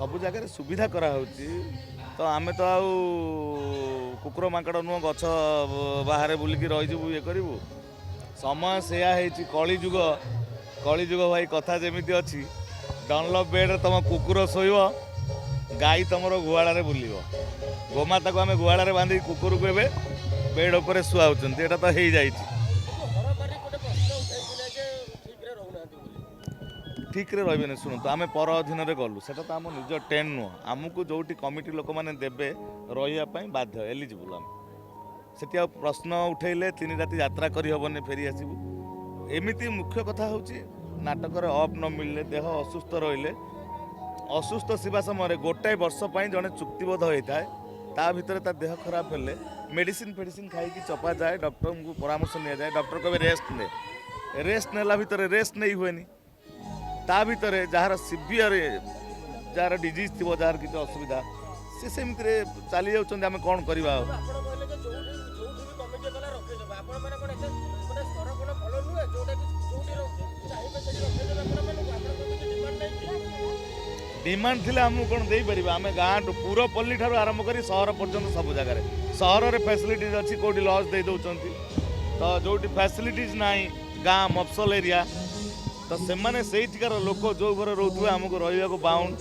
सब जगह सुविधा कराहोची तो आमे तो आउ कुकुर माकड़ नुह गछ बाहर बुलिकी रहीजु ये करूँ समय सेया कली जुग भाई कथा जमीती अच्छी डनलप बेड तुम कुकुर शोब गाई तुम गुहाल बुल गोमाता को आम गुहाल बांधी कुकुर को ए बेड उपर शुआउंट एटा तो हो जाए ठीक रे रही शुणु आम पर अधीन गलु से तो आम निज टेन नुह आमको जो कमिटी लोक मैंने देवे रही बाध्य एलिजिबल आम से प्रश्न उठेले 3 राति यात्रा करहबनी फेरी आसबू एमती मुख्य कथा हूँ नाटक अफ न मिलले देह असुस्थ रहिले असुस्थ थिबा समय गोटाए वर्ष जड़े चुक्तिबद्ध होता है ता भितर ता देह खराब हेले मेडिसिन फेडिसिन खाई चपा जाए डॉक्टर को परामर्श नि जाए डॉक्टर कहे रेस्ट नेला भितर रेस्ट नहीं हुए ता भितर जार सीवियर जार डिजीज थी जार किसी असुविधा सी सेमती चली जाऊँ आम कौन करवा डिमांड थिले आमको कौन दे पार आम गाँ पुरपल्ली ठार आरंभ कर सहर पर्यंत सब जगह सहर फैसिलिटीज अच्छी कौटी लज दे दौरान तो जो फैसिलिटीज ना गाँ मफसल एरिया तो से लोक जो घर रोथे आमको रहा बाउंड